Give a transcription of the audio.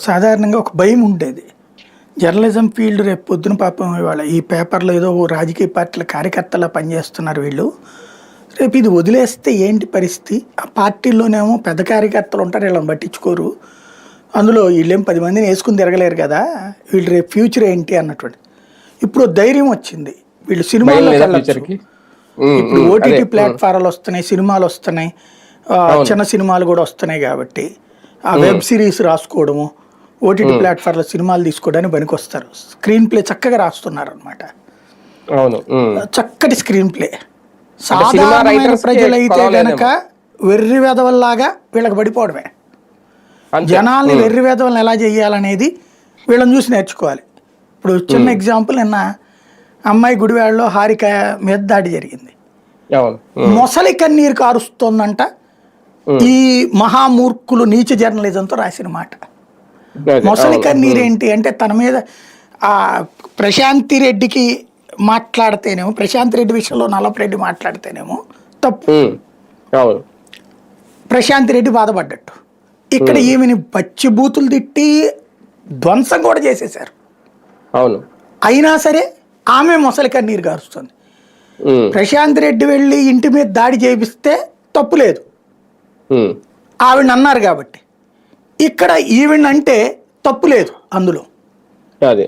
సాధారణంగా ఒక భయం ఉండేది. జర్నలిజం ఫీల్డ్ రేపు పొద్దున పాపం ఇవాళ ఈ పేపర్‌లో ఏదో ఓ రాజకీయ పార్టీల కార్యకర్తలా పనిచేస్తున్నారు వీళ్ళు. రేపు ఇది వదిలేస్తే ఏంటి పరిస్థితి? ఆ పార్టీల్లోనేమో పెద్ద కార్యకర్తలు ఉంటారు. ఈళ్ళని పట్టించుకోరు. అందులో ఈళ్ళేం 10 మందిని యేసుకొని తిరగలేరు గదా! వీళ్ళు రేపు ఫ్యూచర్ ఏంటి అన్నటువంటిది. ఇప్పుడు ధైర్యం వచ్చింది. వీళ్ళు భయం సినిమాల్లోకి లేదా వెళ్ళొచ్చు. ఫ్యూచర్‌కి? ఇప్పుడు అదే. ఓటీటీ ప్లాట్‌ఫారాలు వస్తున్నాయి, సినిమాలు వస్తున్నాయి. అవును. చిన్న సినిమాలు కూడా వస్తున్నాయి కాబట్టి, ఆ వెబ్ సిరీస్ రాసుకోవడము, ఓటీటీ ప్లాట్‌ఫారాలో సినిమాలు తీసుకోవడానికి పనికొస్తారు. స్క్రీన్ ప్లే చక్కగా రాస్తున్నారనమాట. అవును. చక్కటి స్క్రీన్ ప్లే. అంటే సినిమా సాధారణమైన రైటర్స్‌కి ప్రజలైతే గనక కొదవలేదేమో. వెర్రి వెధవల్లాగా వీళ్ళకి పడిపోవడమే. అంతే. జనాల్ని వెర్రి వెధవల్ని ఎలా చేయాలనేది వీళ్ళని చూసి నేర్చుకోవాలి. ఇప్పుడు చిన్న ఎగ్జాంపుల్ నిన్న అమ్మాయి గుడివాడలో హారిక మీద దాడి జరిగింది. అవును. మొసలి కన్నీరు కారుస్తోందంట ఈ మహామూర్ఖులు నీచ జర్నలిజంతో రాసిన మాట. అదే. మొసలి అవును. కన్నీరు ఏంటి అంటే తన మీద ఆ ప్రశాంతి రెడ్డికి మాట్లాడితేనేమో ప్రశాంత్ రెడ్డి విషయంలో నల్లపరెడ్డి మాట్లాడితేనేమో తప్పు, అవును. ప్రశాంత్ రెడ్డి బాధపడ్డట్టు. ఇక్కడ ఈమెని పచ్చి బూతులు తిట్టి ధ్వంసం కూడా చేసేశారు. అవును. అయినా సరే ఆమె మొసలి కన్నీరు గారుస్తుంది. ప్రశాంత్ రెడ్డి వెళ్ళి ఇంటి మీద దాడి చేపిస్తే తప్పు లేదు, ఆవిడ అన్నారు కాబట్టి. ఇక్కడ ఈవిడ అంటే తప్పు లేదు అందులో. అదే.